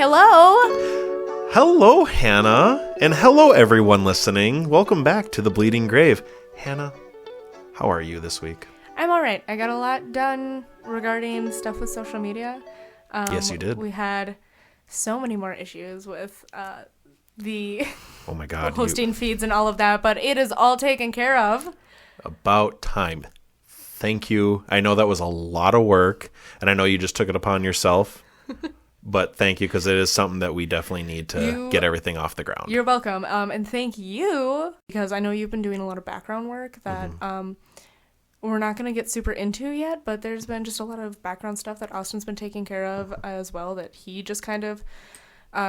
Hello. Hello, Hannah. And hello, everyone listening. Welcome back to The Bleeding Grave. Hannah, how are you this week? I'm all right. I got a lot done regarding stuff with social media. Yes, you did. We had so many more issues with the Oh my God. hosting feeds and all of that, but it is all taken care of. About time. Thank you. I know that was a lot of work, and I know you just took it upon yourself. But thank you, because it is something that we definitely need to get everything off the ground. You're welcome. And thank you, because I know you've been doing a lot of background work that we're not going to get super into yet, but there's been just a lot of background stuff that Austin's been taking care of as well that he just kind of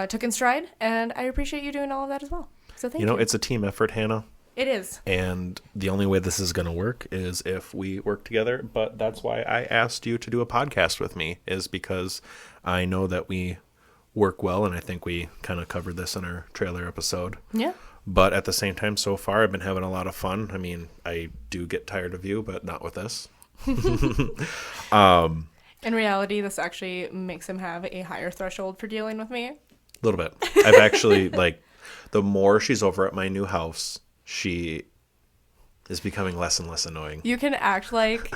took in stride, and I appreciate you doing all of that as well. So thank you. You know, it's a team effort, Hannah. It is. And the only way this is going to work is if we work together. But that's why I asked you to do a podcast with me, is because I know that we work well. And I think we kind of covered this in our trailer episode. Yeah. But at the same time, so far, I've been having a lot of fun. I mean, I do get tired of you, but not with this. In reality, this actually makes him have a higher threshold for dealing with me. A little bit. I've actually, the more she's over at my new house, she is becoming less and less annoying. You can act like,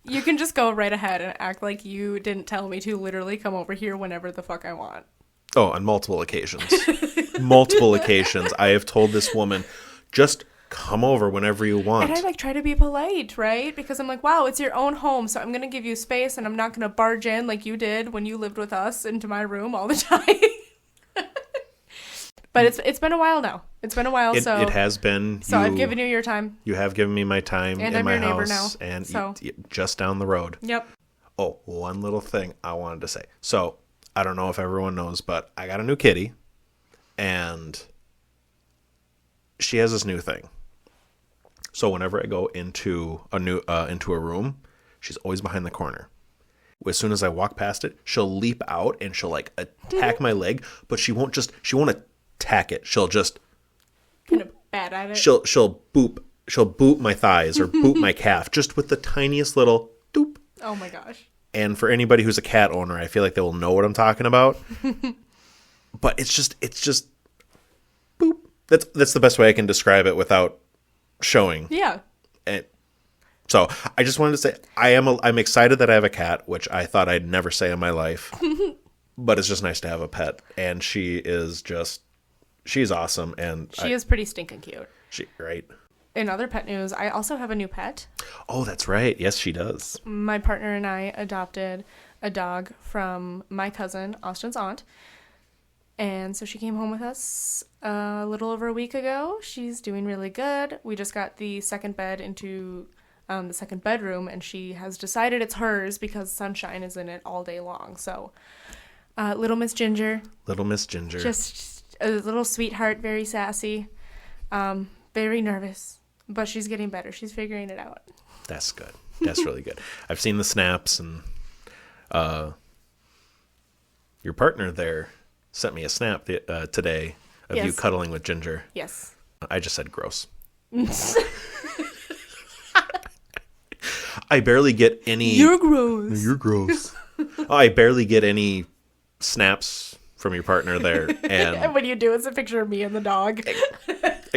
you can just go right ahead and act like you didn't tell me to literally come over here whenever the fuck I want. Oh, on multiple occasions. Multiple occasions. I have told this woman, just come over whenever you want. And I try to be polite, right? Because I'm like, wow, it's your own home, so I'm going to give you space, and I'm not going to barge in like you did when you lived with us into my room all the time. But it's been a while now. It's been a while, so it has been. So I've given you your time. You have given me my time and in I'm my your neighbor house, now, and so. just down the road. Yep. Oh, one little thing I wanted to say. So I don't know if everyone knows, but I got a new kitty, and she has this new thing. So whenever I go into a room, she's always behind the corner. As soon as I walk past it, she'll leap out and she'll attack my leg, but she won't attack it. She'll just kind of bad at it. She'll boop my thighs or boop my calf, just with the tiniest little doop. Oh my gosh. And for anybody who's a cat owner, I feel like they will know what I'm talking about. But it's just boop. That's the best way I can describe it without showing. Yeah. And so I just wanted to say I'm excited that I have a cat, which I thought I'd never say in my life. But it's just nice to have a pet, and she's awesome, and she is pretty stinking cute. Right. In other pet news, I also have a new pet. Oh, that's right. Yes, she does. My partner and I adopted a dog from my cousin, Austin's aunt. And so she came home with us a little over a week ago. She's doing really good. We just got the second bed into the second bedroom, and she has decided it's hers because Sunshine is in it all day long. So, little Miss Ginger. Little Miss Ginger. Just a little sweetheart, very sassy, very nervous, but she's getting better. She's figuring it out. That's good. That's really good. I've seen the snaps, and your partner there sent me a snap today of you cuddling with Ginger. Yes. I just said gross. I barely get any... You're gross. You're gross. I barely get any snaps from your partner there. And what do you do? It's a picture of me and the dog.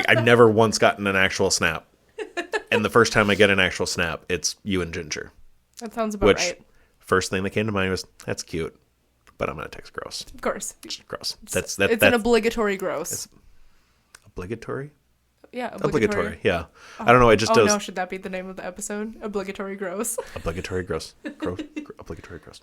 I've never once gotten an actual snap. And the first time I get an actual snap, it's you and Ginger. That sounds about right. First thing that came to mind was, that's cute. But I'm going to text gross. Of course. Gross. It's an obligatory gross. It's obligatory? Yeah, obligatory. Yeah. I don't know. It just does. Oh, no. Should that be the name of the episode? Obligatory gross. Obligatory gross. Obligatory gross.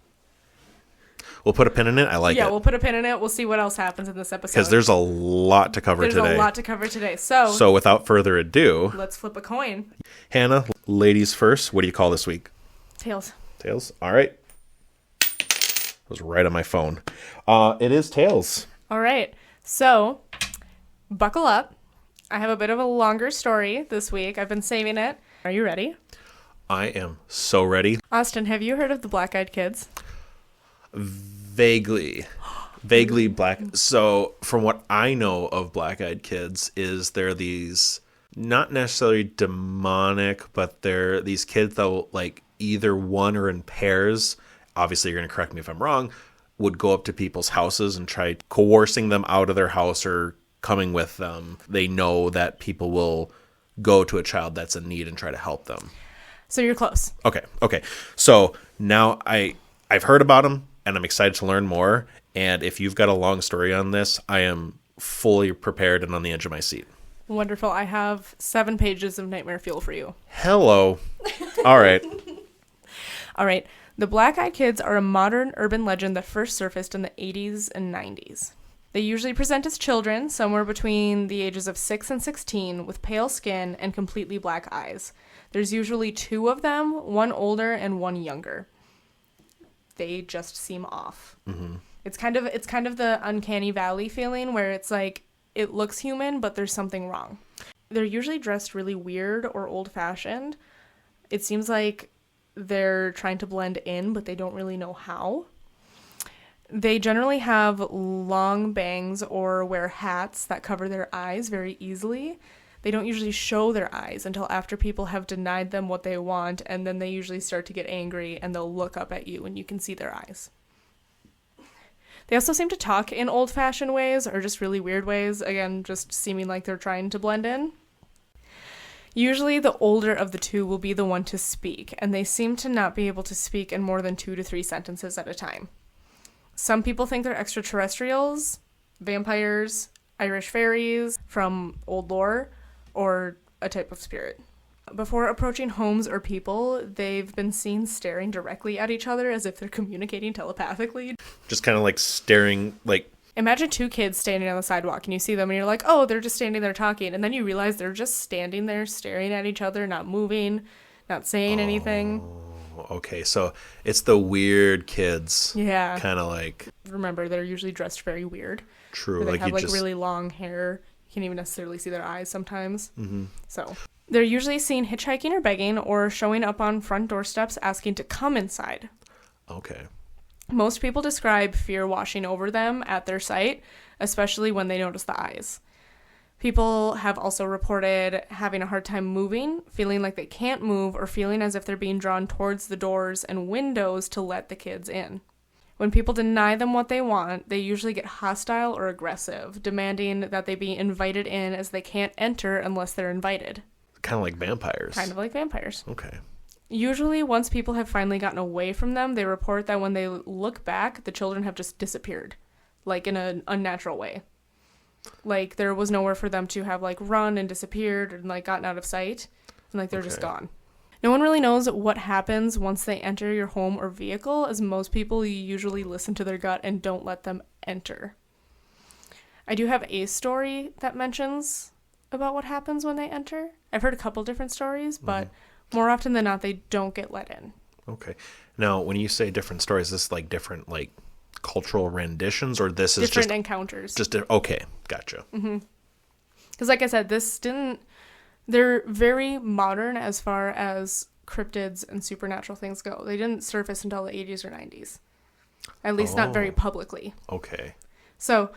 We'll put a pin in it. I like it. Yeah, we'll put a pin in it. We'll see what else happens in this episode. Because there's a lot to cover today. So without further ado, let's flip a coin. Hannah, ladies first. What do you call this week? Tails. Tails. All right. It was right on my phone. It is tails. All right. So buckle up. I have a bit of a longer story this week. I've been saving it. Are you ready? I am so ready. Austin, have you heard of the Black Eyed Kids? Vaguely black. So from what I know of Black Eyed Kids is they're these not necessarily demonic, but they're these kids that will either one or in pairs. Obviously, you're going to correct me if I'm wrong. would go up to people's houses and try coercing them out of their house or coming with them. They know that people will go to a child that's in need and try to help them. So you're close. Okay. So now I've heard about them, and I'm excited to learn more. And if you've got a long story on this, I am fully prepared and on the edge of my seat. Wonderful. I have 7 pages of nightmare fuel for you. Hello. All right. All right. The Black Eyed Kids are a modern urban legend that first surfaced in the 80s and 90s. They usually present as children, somewhere between the ages of 6 and 16, with pale skin and completely black eyes. There's usually 2 of them, one older and one younger. They just seem off. Mm-hmm. It's kind of the uncanny valley feeling where it's like it looks human, but there's something wrong. They're usually dressed really weird or old-fashioned. It seems like they're trying to blend in, but they don't really know how. They generally have long bangs or wear hats that cover their eyes very easily. They don't usually show their eyes until after people have denied them what they want, and then they usually start to get angry and they'll look up at you and you can see their eyes. They also seem to talk in old-fashioned ways or just really weird ways, again, just seeming like they're trying to blend in. Usually the older of the 2 will be the one to speak, and they seem to not be able to speak in more than 2 to 3 sentences at a time. Some people think they're extraterrestrials, vampires, Irish fairies from old lore, or a type of spirit. Before approaching homes or people, they've been seen staring directly at each other as if they're communicating telepathically. Just kind of like staring, like... Imagine 2 kids standing on the sidewalk and you see them and you're like, oh, they're just standing there talking. And then you realize they're just standing there staring at each other, not moving, not saying anything. Okay, so it's the weird kids. Yeah. Kind of like... Remember, they're usually dressed very weird. True. They have really long hair. You can't even necessarily see their eyes sometimes. Mm-hmm. So they're usually seen hitchhiking or begging or showing up on front doorsteps asking to come inside. Okay. Most people describe fear washing over them at their sight, especially when they notice the eyes. People have also reported having a hard time moving, feeling like they can't move, or feeling as if they're being drawn towards the doors and windows to let the kids in. When people deny them what they want, they usually get hostile or aggressive, demanding that they be invited in as they can't enter unless they're invited. Kind of like vampires. Kind of like vampires. Okay. Usually, once people have finally gotten away from them, they report that when they look back, the children have just disappeared, like in an unnatural way. Like, there was nowhere for them to have, like, run and disappeared and, like, gotten out of sight, and, like, they're just gone. No one really knows what happens once they enter your home or vehicle, as most people usually listen to their gut and don't let them enter. I do have a story that mentions about what happens when they enter. I've heard a couple different stories, but more often than not, they don't get let in. Okay. Now, when you say different stories, is this like different, like, cultural renditions, or this is different just encounters? Okay, gotcha. Mm-hmm. Because, like I said, they're very modern as far as cryptids and supernatural things go. They didn't surface until the 80s or 90s. At least not very publicly. Okay. So,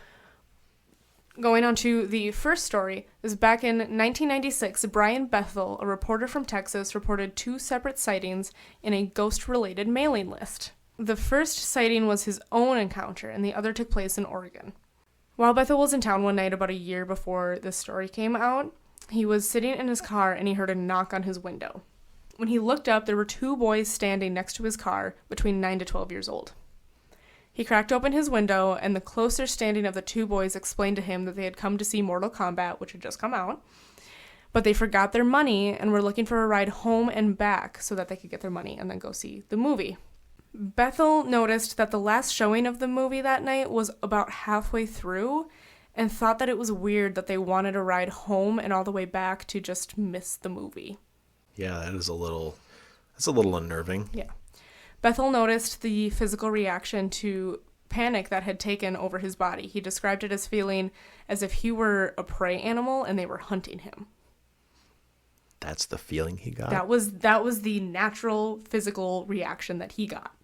going on to the first story, is back in 1996, Brian Bethel, a reporter from Texas, reported 2 separate sightings in a ghost-related mailing list. The first sighting was his own encounter, and the other took place in Oregon. While Bethel was in town one night about a year before this story came out, he was sitting in his car and he heard a knock on his window. When he looked up, there were 2 boys standing next to his car, between 9 to 12 years old. He cracked open his window, and the closer standing of the 2 boys explained to him that they had come to see Mortal Kombat, which had just come out, but they forgot their money and were looking for a ride home and back so that they could get their money and then go see the movie. Bethel noticed that the last showing of the movie that night was about halfway through and thought that it was weird that they wanted a ride home and all the way back to just miss the movie. Yeah, that's a little unnerving. Yeah. Bethel noticed the physical reaction to panic that had taken over his body. He described it as feeling as if he were a prey animal and they were hunting him. That's the feeling he got? That was the natural physical reaction that he got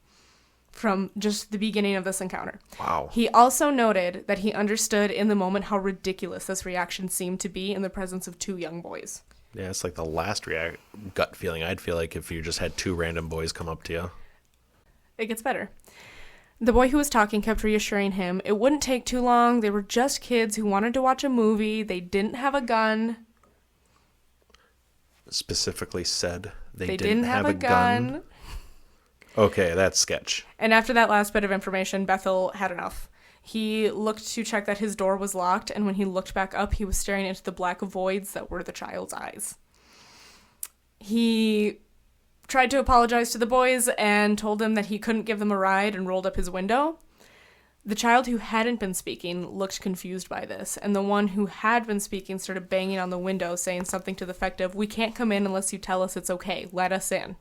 from just the beginning of this encounter. Wow. He also noted that he understood in the moment how ridiculous this reaction seemed to be in the presence of 2 young boys. Yeah, it's like the last gut feeling I'd feel like if you just had 2 random boys come up to you. It gets better. The boy who was talking kept reassuring him it wouldn't take too long. They were just kids who wanted to watch a movie. They didn't have a gun. Specifically said they didn't have a gun. Okay, that's sketch. And after that last bit of information, Bethel had enough. He looked to check that his door was locked, and when he looked back up, he was staring into the black voids that were the child's eyes. He tried to apologize to the boys and told them that he couldn't give them a ride and rolled up his window. The child who hadn't been speaking looked confused by this, and the one who had been speaking started banging on the window, saying something to the effect of, "We can't come in unless you tell us it's okay. Let us in."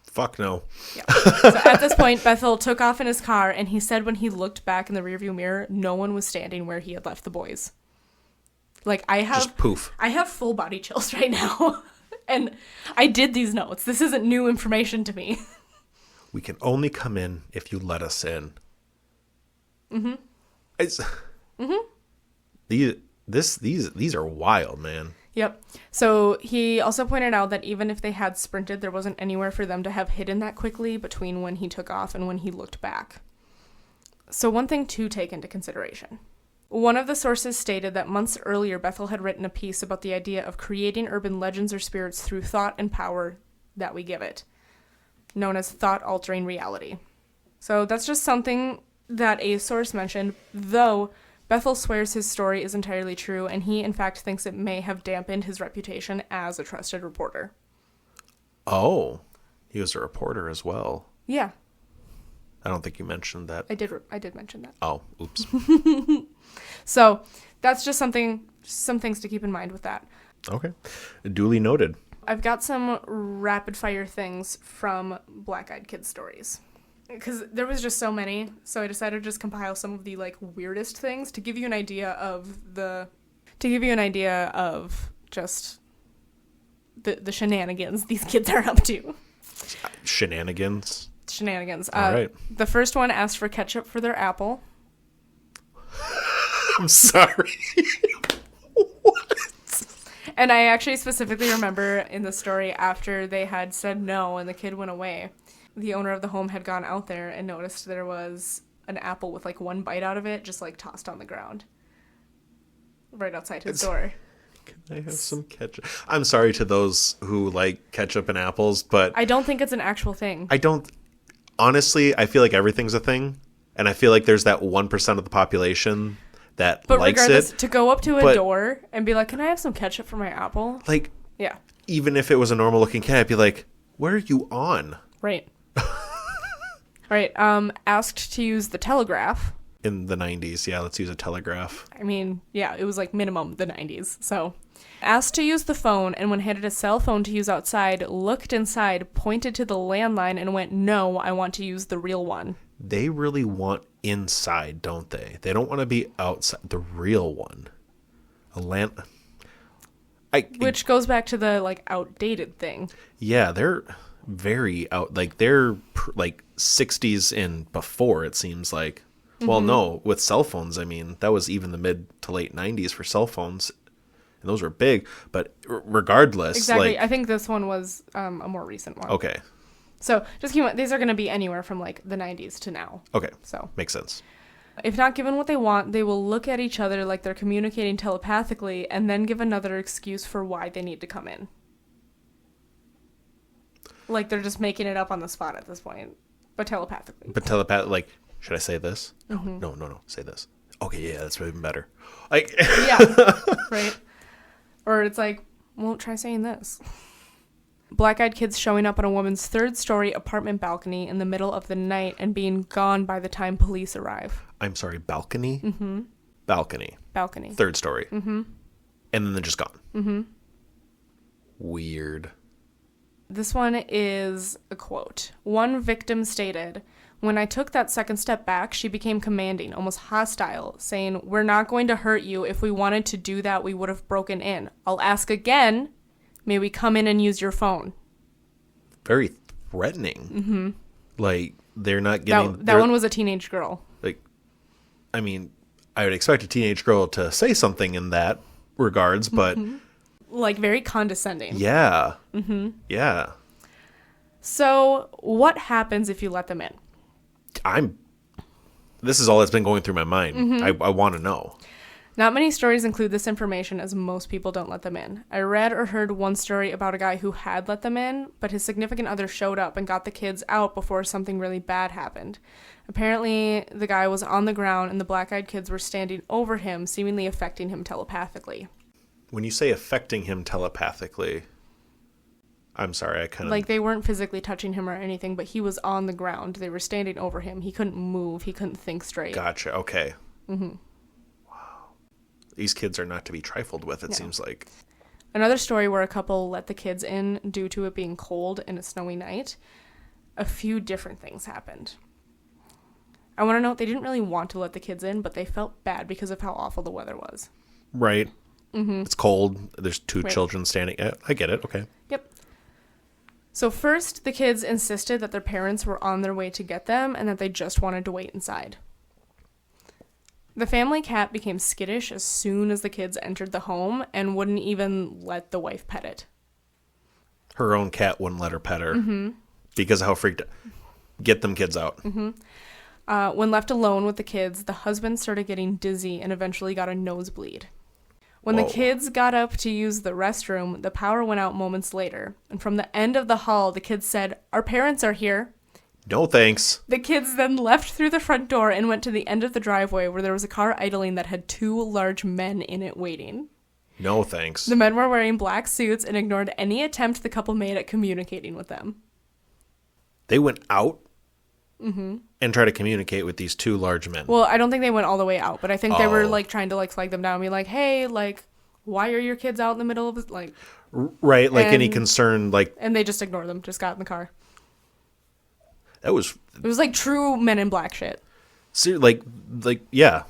Fuck no. Yeah. So at this point, Bethel took off in his car, and he said when he looked back in the rearview mirror, no one was standing where he had left the boys. Like, Just poof. I have full body chills right now. And I did these notes. This isn't new information to me. We can only come in if you let us in. Mm-hmm. These are wild, man. Yep. So he also pointed out that even if they had sprinted, there wasn't anywhere for them to have hidden that quickly between when he took off and when he looked back. So one thing to take into consideration. One of the sources stated that months earlier, Bethel had written a piece about the idea of creating urban legends or spirits through thought and power that we give it, known as thought-altering reality. So that's just something that a source mentioned, though Bethel swears his story is entirely true, and he, in fact, thinks it may have dampened his reputation as a trusted reporter. Oh, he was a reporter as well. Yeah. I don't think you mentioned that. I did mention that. Oh, oops. So that's just some things to keep in mind with that. Okay. Duly noted. I've got some rapid fire things from Black Eyed Kids stories. Because there was just so many, so I decided to just compile some of the weirdest things to give you an idea of just the shenanigans these kids are up to. Shenanigans. All right. The first one asked for ketchup for their apple. I'm sorry. What? And I actually specifically remember in the story after they had said no and the kid went away, the owner of the home had gone out there and noticed there was an apple with one bite out of it just tossed on the ground right outside his door. Can I have some ketchup? I'm sorry to those who like ketchup and apples, but I don't think it's an actual thing. Honestly, I feel like everything's a thing, and I feel like there's that 1% of the population that but likes regardless, it. To go up to a door and be like, "Can I have some ketchup for my apple?" Yeah. Even if it was a normal looking cat, I'd be like, "What are you on?" Right. All right. Asked to use the telegraph. In the 90s, yeah, let's use a telegraph. I mean, yeah, it was minimum the 90s. So, asked to use the phone, and when handed a cell phone to use outside, looked inside, pointed to the landline, and went, "No, I want to use the real one." They really want inside, don't they? They don't want to be outside. The real one. Which goes back to the, outdated thing. Yeah, they're very out. They're 60s and before, it seems like. Mm-hmm. Well, no, with cell phones, I mean, that was even the mid to late 90s for cell phones. And those were big. But regardless. Exactly. I think this one was a more recent one. Okay. So just keep in mind, these are going to be anywhere from the 90s to now. Okay. So makes sense. If not given what they want, they will look at each other like they're communicating telepathically and then give another excuse for why they need to come in. They're just making it up on the spot at this point, but telepathically. Should I say this? Mm-hmm. No, say this. Okay, yeah, that's even better. Yeah, right. Or it's well, try saying this. Black Eyed Kids showing up on a woman's third-story apartment balcony in the middle of the night and being gone by the time police arrive. I'm sorry, balcony? Mm-hmm. Balcony. Third story. Mm-hmm. And then they're just gone. Mm-hmm. Weird. This one is a quote. One victim stated, "When I took that second step back, she became commanding, almost hostile, saying, 'We're not going to hurt you. If we wanted to do that, we would have broken in. I'll ask again. May we come in and use your phone?'" Very threatening. Mm-hmm. They're not getting... That one was a teenage girl. I mean, I would expect a teenage girl to say something in that regards, but... Very condescending. Yeah. Mm-hmm. Yeah. So, what happens if you let them in? I'm this is all that's been going through my mind. I want to know. Not many stories include this information, as most people don't let them in. I read or heard one story about a guy who had let them in, but his significant other showed up and got the kids out before something really bad happened. Apparently, the guy was on the ground and the black-eyed kids were standing over him, seemingly affecting him telepathically. When you say affecting him telepathically, I'm sorry, I kind of... Like, they weren't physically touching him or anything, but he was on the ground. They were standing over him. He couldn't move. He couldn't think straight. Gotcha, okay. Mm-hmm. These kids are not to be trifled with, it seems like. Another story where a couple let the kids in due to it being cold and a snowy night. A few different things happened. I want to note they didn't really want to let the kids in, but they felt bad because of how awful the weather was. Right. Mm-hmm. It's cold. There's two children standing. I get it. Okay. Yep. So first, the kids insisted that their parents were on their way to get them and that they just wanted to wait inside. The family cat became skittish as soon as the kids entered the home and wouldn't even let the wife pet it. Her own cat wouldn't let her pet her because of how freaked out. Get them kids out. When left alone with the kids, the husband started getting dizzy and eventually got a nosebleed. When the kids got up to use the restroom, the power went out moments later. And from the end of the hall, the kids said, "Our parents are here." No thanks. The kids then left through the front door and went to the end of the driveway where there was a car idling that had two large men in it waiting. No thanks. The men were wearing black suits and ignored any attempt the couple made at communicating with them. They went out and tried to communicate with these two large men. Well, I don't think they went all the way out, but I think they were like trying to like flag them down and be like, "Hey, like, why are your kids out in the middle of like?" Right, like any concern, like. And they just ignored them. Just got in the car. It was like true Men in Black shit. So, yeah.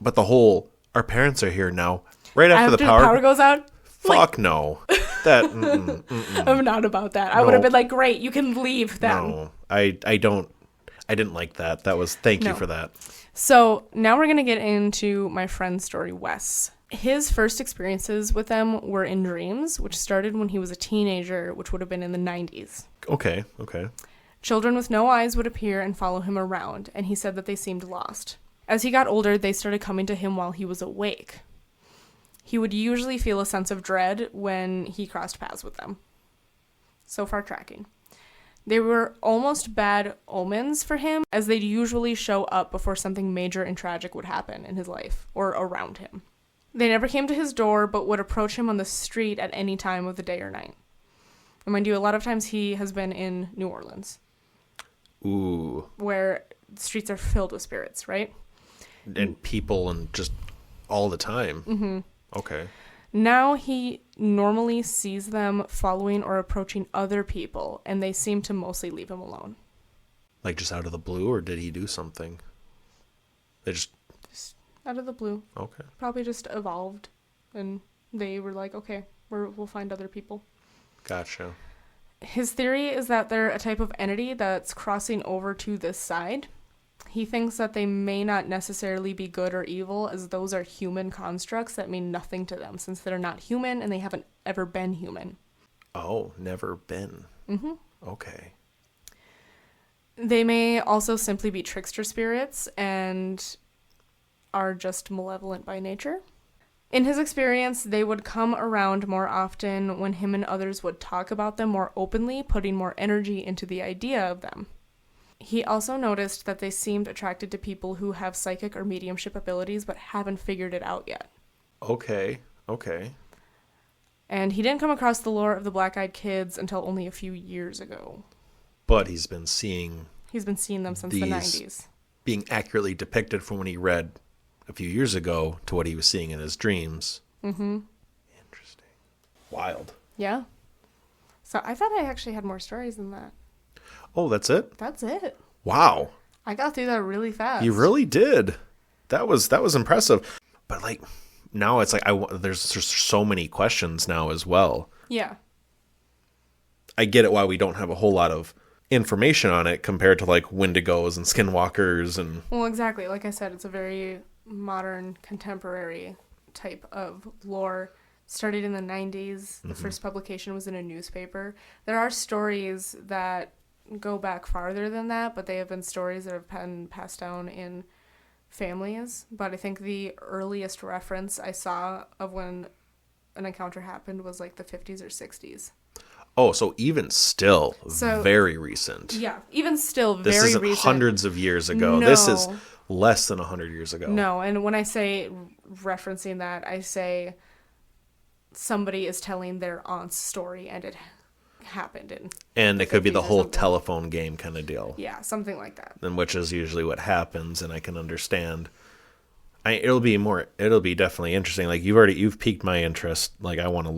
But the whole, our parents are here now. Right after the power goes out? Fuck no. That, I'm not about that. I would have been like, great, you can leave then. No, I didn't like that. Thank you for that. So now we're going to get into my friend's story, Wes. His first experiences with them were in dreams, which started when he was a teenager, which would have been in the 90s. Okay. Children with no eyes would appear and follow him around, and he said that they seemed lost. As he got older, they started coming to him while he was awake. He would usually feel a sense of dread when he crossed paths with them. So far tracking. They were almost bad omens for him, as they'd usually show up before something major and tragic would happen in his life, or around him. They never came to his door, but would approach him on the street at any time of the day or night. And mind you, a lot of times he has been in New Orleans. Ooh. Where the streets are filled with spirits, right? And people and just all the time. Mm-hmm. Okay. Now he normally sees them following or approaching other people, and they seem to mostly leave him alone. Like just out of the blue, or did he do something? They just out of the blue. Okay. Probably just evolved, and they were like, okay, we'll find other people. Gotcha. His theory is that they're a type of entity that's crossing over to this side. He thinks that they may not necessarily be good or evil, as those are human constructs that mean nothing to them, since they're not human and they haven't ever been human. Oh, never been. Mm-hmm. Okay. They may also simply be trickster spirits and are just malevolent by nature. In his experience, they would come around more often when him and others would talk about them more openly, putting more energy into the idea of them. He also noticed that they seemed attracted to people who have psychic or mediumship abilities but haven't figured it out yet. Okay. And he didn't come across the lore of the black-eyed kids until only a few years ago. But he's been seeing them since the 90s. Being accurately depicted from when he read a few years ago to what he was seeing in his dreams. Mm-hmm. Interesting. Wild. Yeah. So I thought I actually had more stories than that. Oh, that's it? That's it. Wow. I got through that really fast. You really did. That was impressive. But like now it's like there's so many questions now as well. Yeah. I get it why we don't have a whole lot of information on it compared to like Wendigos and Skinwalkers and... Well, exactly. Like I said, it's a very modern, contemporary type of lore. Started in the 90s. The first publication was in a newspaper. There are stories that go back farther than that, but they have been stories that have been passed down in families. But I think the earliest reference I saw of when an encounter happened was like the 50s or 60s. Oh, so even still, very recent. Yeah, even still, very recent. This isn't recent. hundreds of years ago. No. This is less than 100 years ago. No, and when I say referencing that, I say somebody is telling their aunt's story and it happened. And it could be the whole telephone game kind of deal. Yeah, something like that. And which is usually what happens, and I can understand. It'll be definitely interesting. Like you've piqued my interest. Like I want to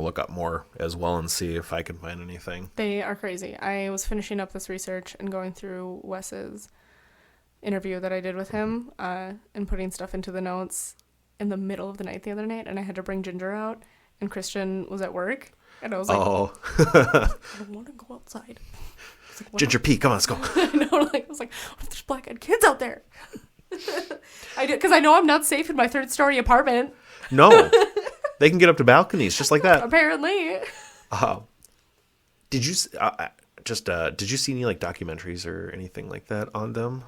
look up more as well and see if I can find anything. They are crazy. I was finishing up this research and going through Wes's interview that I did with him, and putting stuff into the notes in the middle of the night the other night, and I had to bring Ginger out, and Christian was at work, and I was like, "Oh, I don't want to go outside." Like, Ginger P, come on, let's go. I know, I was like, what if there's black-eyed kids out there? I did, because I know I'm not safe in my third-story apartment. No, they can get up to balconies just like that. Apparently. Did you did you see any like documentaries or anything like that on them,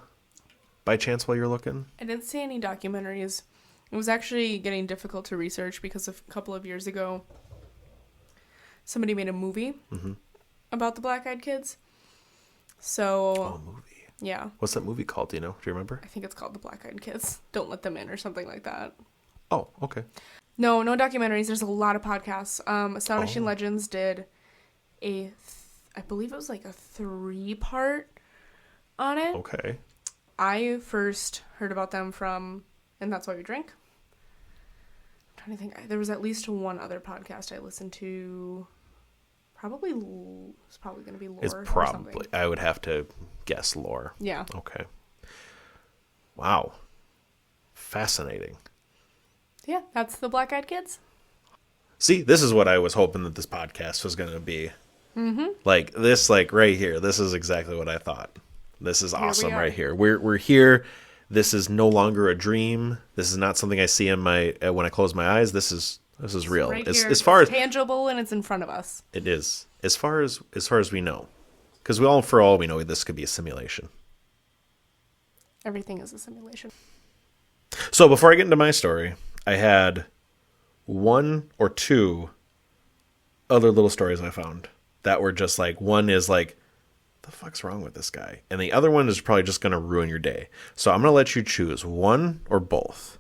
by chance, while you're looking? I didn't see any documentaries. It was actually getting difficult to research because a couple of years ago, somebody made a movie about the black-eyed kids. So, movie. Yeah. What's that movie called? Do you know? Do you remember? I think it's called The Black-Eyed Kids. Don't Let Them In or something like that. Oh, okay. No documentaries. There's a lot of podcasts. Astonishing Legends did I believe it was like a 3-part on it. Okay. I first heard about them from And That's Why We Drink. I'm trying to think. There was at least one other podcast I listened to. It's probably going to be Lore. It's probably, I would have to guess Lore. Yeah. Okay. Wow. Fascinating. Yeah, that's the Black-Eyed Kids. See, this is what I was hoping that this podcast was going to be. Mm-hmm. Like this, like right here. This is exactly what I thought. This is awesome right here. We're here. This is no longer a dream. This is not something I see in when I close my eyes. This is real. Right as here. As far it's as tangible and it's in front of us. It is. As far as we know. Because for all we know, this could be a simulation. Everything is a simulation. So before I get into my story, I had 1 or 2 other little stories I found that were just like, one is like, the fuck's wrong with this guy? And the other one is probably just going to ruin your day. So I'm going to let you choose one or both.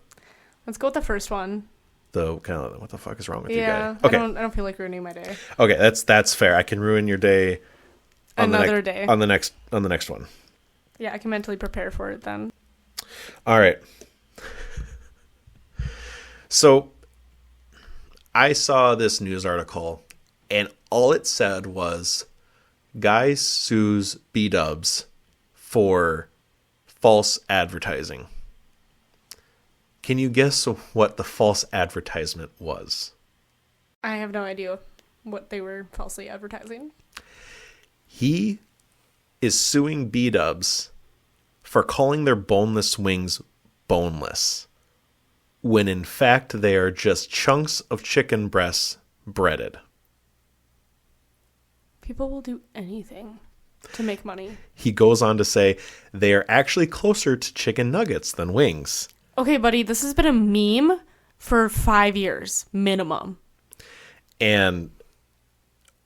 Let's go with the first one. The kind of, what the fuck is wrong with you guy? Yeah, okay. I don't feel like ruining my day. Okay, that's fair. I can ruin your day on the next one. Yeah, I can mentally prepare for it then. All right. So I saw this news article and all it said was guy sues B-dubs for false advertising. Can you guess what the false advertisement was? I have no idea what they were falsely advertising. He is suing B-dubs for calling their boneless wings boneless, when in fact they are just chunks of chicken breasts breaded. People will do anything to make money. He goes on to say they are actually closer to chicken nuggets than wings. Okay, buddy, this has been a meme for 5 years, minimum. And,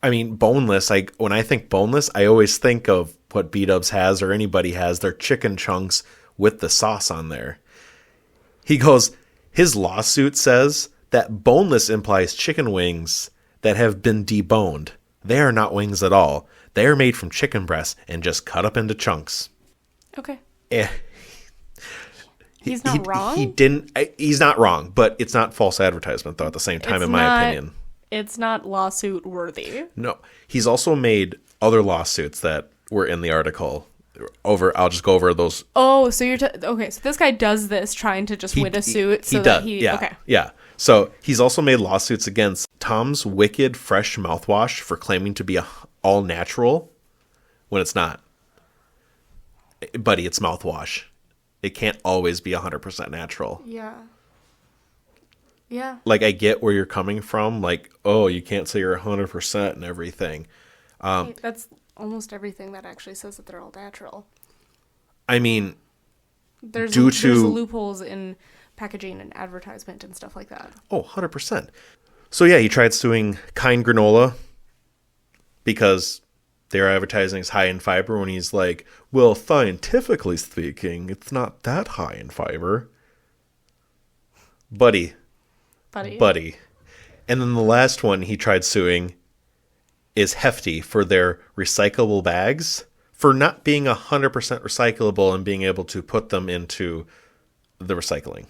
I mean, boneless, when I think boneless, I always think of what B-dubs has or anybody has, their chicken chunks with the sauce on there. He goes, his lawsuit says that boneless implies chicken wings that have been deboned. They are not wings at all. They are made from chicken breasts and just cut up into chunks. Okay. Eh. He's not wrong? He's not wrong, but it's not false advertisement, though, at the same time, in my opinion. It's not lawsuit worthy. No. He's also made other lawsuits that were in the article. I'll just go over those. Oh, so okay, so this guy does this trying to just win a suit. Yeah. So he's also made lawsuits against Tom's Wicked Fresh mouthwash for claiming to be all natural when it's not. Buddy, it's mouthwash. It can't always be 100% natural. Yeah. Yeah. Like, I get where you're coming from. Like, oh, you can't say you're 100% and everything. That's almost everything that actually says that they're all natural. I mean, There's due there's to loopholes in packaging and advertisement and stuff like that. 100%. So yeah, he tried suing Kind Granola because their advertising is high in fiber when he's like, well, scientifically speaking, it's not that high in fiber. Buddy. And then the last one he tried suing is Hefty for their recyclable bags for not being 100% recyclable and being able to put them into the recycling.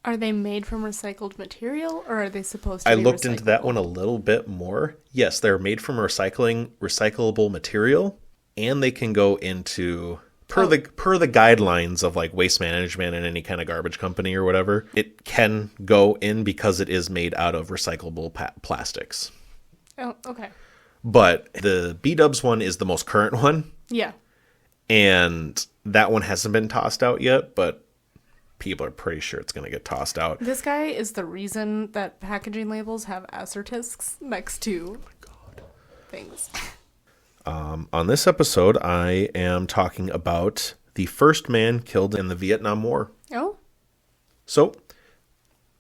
Are they made from recycled material, or are they supposed to I be looked into that recyclable? one a little bit more. Yes, they're made from recyclable material, and they can go into per the guidelines of like waste management and any kind of garbage company or whatever. It can go in because it is made out of recyclable plastics. Oh, okay. But the B-Dubs one is the most current one, Yeah. and that one hasn't been tossed out yet, but people are pretty sure it's going to get tossed out. This guy is the reason that packaging labels have asterisks next to things. On this episode, I am talking about the first man killed in the Vietnam War. Oh? So,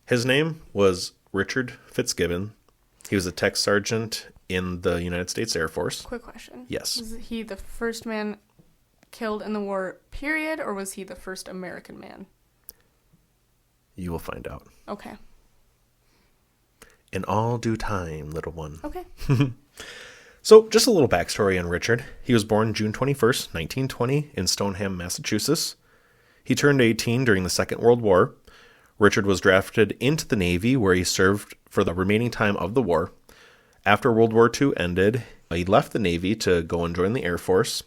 his name was Richard Fitzgibbon. He was a tech sergeant in the United States Air Force. Quick question. Yes. Was he the first man killed in the war, period, or was he the first American man? You will find out. Okay. In all due time, little one. Okay. So, just a little backstory on Richard. He was born June 21st, 1920, in Stoneham, Massachusetts. He turned 18 during the Second World War. Richard was drafted into the Navy, where he served for the remaining time of the war. After World War II ended, he left the Navy to go and join the Air Force.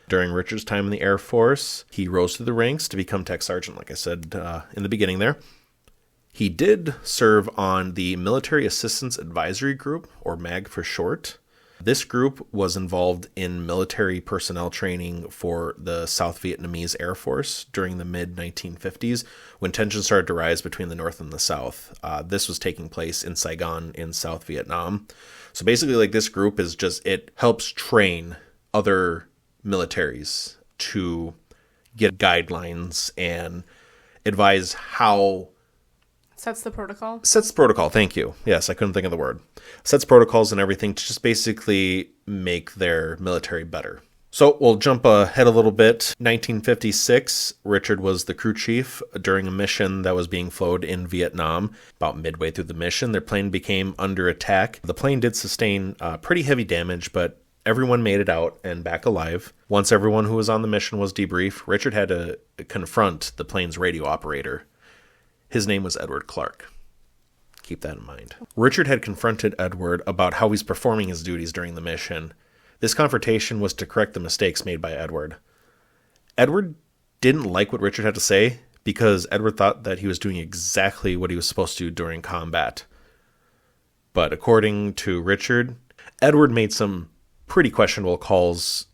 During Richard's time in the Air Force, he rose through the ranks to become tech sergeant, like I said in the beginning there. He did serve on the Military Assistance Advisory Group, or MAG for short. This group was involved in military personnel training for the South Vietnamese Air Force during the mid-1950s when tensions started to rise between the North and the South. This was taking place in Saigon in South Vietnam. So basically, like, this group is just, it helps train other militaries to get guidelines and advise how... Sets the protocol. Sets protocol, thank you. Yes, I couldn't think of the word. Sets protocols and everything to just basically make their military better. So we'll jump ahead a little bit. 1956, Richard was the crew chief during a mission that was being flown in Vietnam. About midway through the mission, their plane became under attack. The plane did sustain pretty heavy damage, but everyone made it out and back alive. Once everyone who was on the mission was debriefed, Richard had to confront the plane's radio operator. His name was Edward Clark. Keep that in mind. Richard had confronted Edward about how he's performing his duties during the mission. This confrontation was to correct the mistakes made by Edward. Edward didn't like what Richard had to say because Edward thought that he was doing exactly what he was supposed to do during combat. But according to Richard, Edward made some pretty questionable calls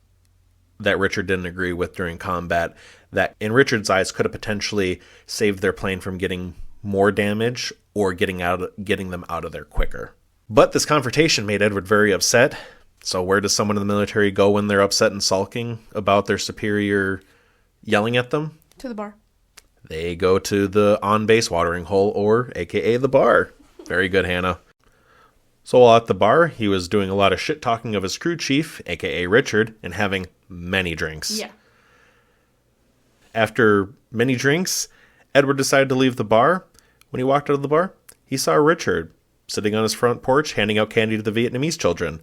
that Richard didn't agree with during combat that in Richard's eyes could have potentially saved their plane from getting more damage or getting them out of there quicker. But this confrontation made Edward very upset. So where does someone in the military go when they're upset and sulking about their superior yelling at them? To the bar. They go to the on-base watering hole, or AKA the bar. Very good, Hannah. So while at the bar, he was doing a lot of shit talking of his crew chief, AKA Richard, and having many drinks. Yeah. After many drinks, Edward decided to leave the bar. When he walked out of the bar, he saw Richard sitting on his front porch handing out candy to the Vietnamese children.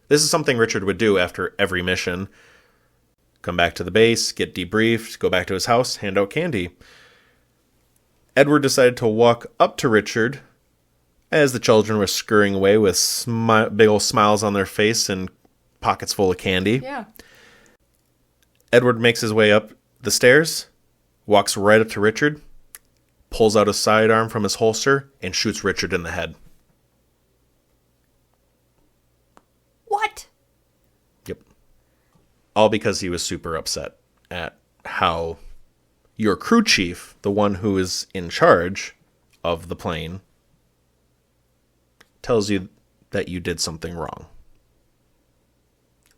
This is something Richard would do after every mission. Come back to the base, get debriefed, go back to his house, hand out candy. Edward decided to walk up to Richard as the children were scurrying away with big old smiles on their face and pockets full of candy. Yeah. Edward makes his way up the stairs, walks right up to Richard, pulls out a sidearm from his holster, and shoots Richard in the head. What? Yep. All because he was super upset at how your crew chief, the one who is in charge of the plane, tells you that you did something wrong.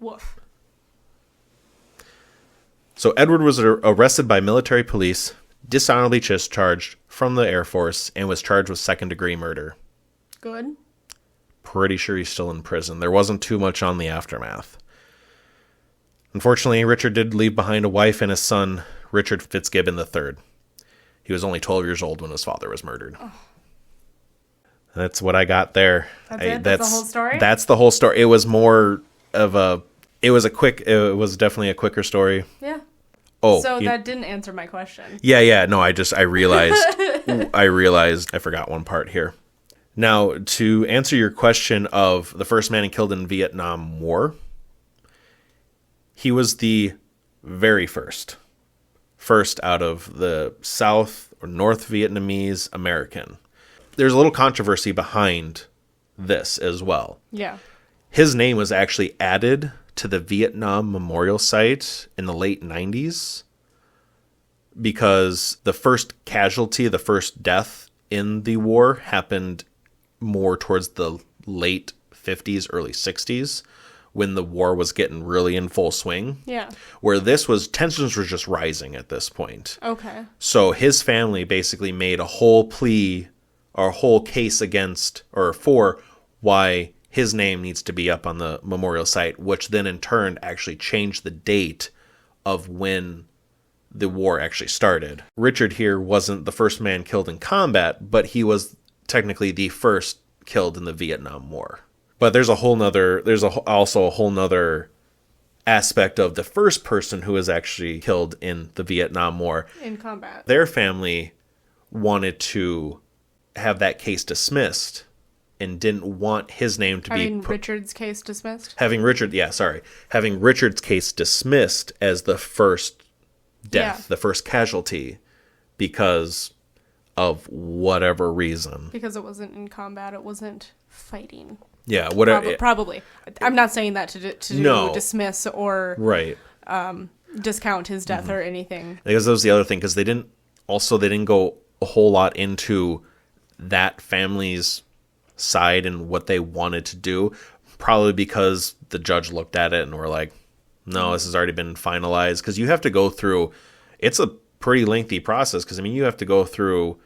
Woof. So Edward was arrested by military police, dishonorably discharged from the Air Force, and was charged with second-degree murder. Good. Pretty sure he's still in prison. There wasn't too much on the aftermath. Unfortunately, Richard did leave behind a wife and a son, Richard Fitzgibbon III. He was only 12 years old when his father was murdered. Oh. That's what I got there. That's it? That's the whole story? That's the whole story. It was more of a... It was definitely a quicker story. Yeah. Oh. So that didn't answer my question. Yeah. No, I realized... I forgot one part here. Now, to answer your question of the first man killed in Vietnam War, he was the very first out of the South or North Vietnamese American. There's a little controversy behind this as well. Yeah. His name was actually added to the Vietnam Memorial Site in the late 90s because the first casualty, the first death in the war happened more towards the late 50s, early 60s, when the war was getting really in full swing. Yeah. Where tensions were just rising at this point. Okay. So his family basically made a whole plea or a whole case against or for why his name needs to be up on the memorial site, which then in turn actually changed the date of when the war actually started. Richard here wasn't the first man killed in combat, but he was technically the first killed in the Vietnam War. But there's also a whole nother aspect of the first person who was actually killed in the Vietnam War. In combat. Their family wanted to have that case dismissed and didn't want his name to Having Richard's case dismissed? Having Richard's case dismissed as the first death, the first casualty, because of whatever reason. Because it wasn't in combat, it wasn't fighting. Yeah, whatever. Probably. I'm not saying that to dismiss or discount his death or anything. Because that was the other thing, because they didn't go a whole lot into that family's side and what they wanted to do, probably because the judge looked at it and were like, no, this has already been finalized. Because you have to go through, it's a pretty lengthy process, because you have to go through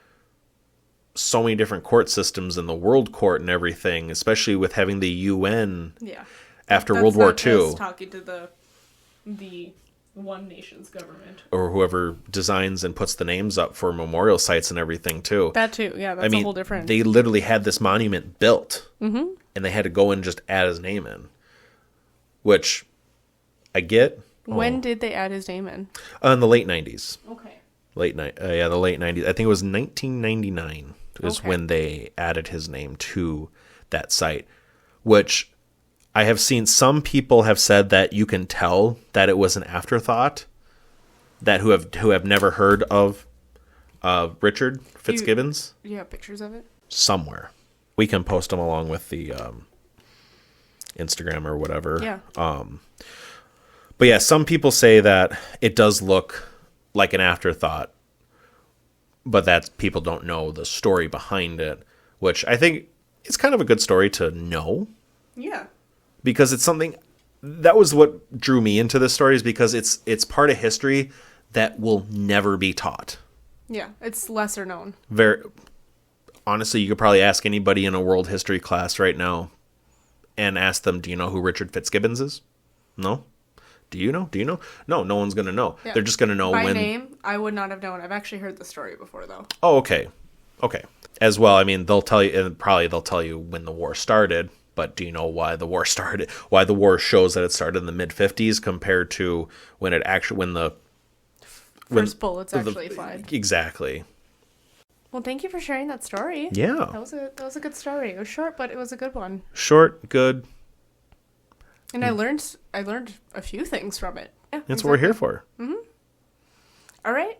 so many different court systems in the world court and everything, especially with having the UN after World War II. Talking to the one nation's government. Or whoever designs and puts the names up for memorial sites and everything, too. That, too. Yeah, that's a whole different... They literally had this monument built, and they had to go and just add his name in, which I get. When did they add his name in? In the late 90s. Okay. The late 90s. I think it was 1999 is when they added his name to that site, which I have seen some people have said that you can tell that it was an afterthought, that who have never heard of Richard Fitzgibbons. You have pictures of it? Somewhere. We can post them along with the Instagram or whatever. Yeah. But yeah, some people say that it does look like an afterthought, but that people don't know the story behind it, which I think is kind of a good story to know. Yeah. Because it's something that was what drew me into this story, is because it's part of history that will never be taught. Yeah, it's lesser known. Honestly, you could probably ask anybody in a world history class right now and ask them, do you know who Richard Fitzgibbons is? No? Do you know? No, no one's going to know. Yeah. They're just going to know by name, I would not have known. I've actually heard the story before, though. Oh, okay. As well, they'll tell you, and probably they'll tell you when the war started, but do you know why the war started? Why the war shows that it started in the mid-50s compared to when the first bullets actually fly. Exactly. Well, thank you for sharing that story. Yeah. That was a good story. It was short, but it was a good one. Short, good. And I learned a few things from it. Yeah, that's what we're here for. Mm-hmm. All right.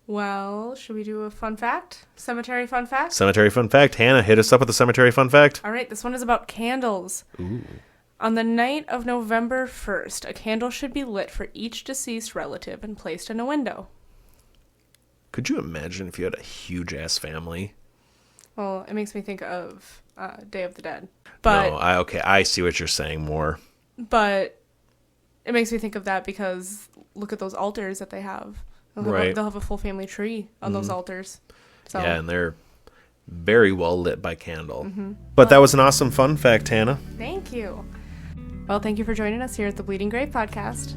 Well, should we do a fun fact? Cemetery fun fact? Cemetery fun fact. Hannah, hit us up with the cemetery fun fact. All right. This one is about candles. Ooh. On the night of November 1st, a candle should be lit for each deceased relative and placed in a window. Could you imagine if you had a huge-ass family? Well, it makes me think of Day of the Dead. But no, I see what you're saying more. But it makes me think of that because look at those altars that they have. They'll have a full family tree on those altars. So. Yeah, and they're very well lit by candle. But that was an awesome fun fact, Hannah. Thank you. Well, thank you for joining us here at the Bleeding Grave Podcast.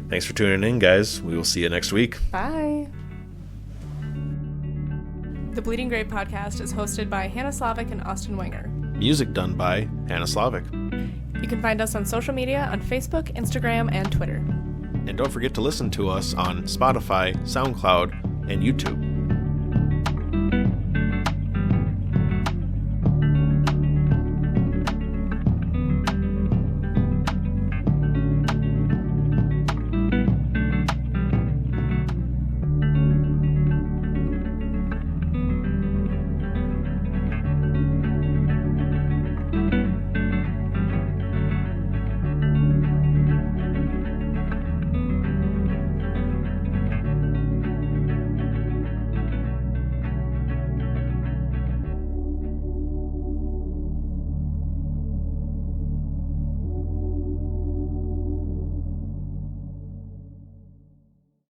Thanks for tuning in, guys. We will see you next week. Bye. The Bleeding Grave Podcast is hosted by Hannah Slavic and Austin Wenger. Music done by Hannah Slavic. You can find us on social media on Facebook, Instagram, and Twitter. And don't forget to listen to us on Spotify, SoundCloud, and YouTube.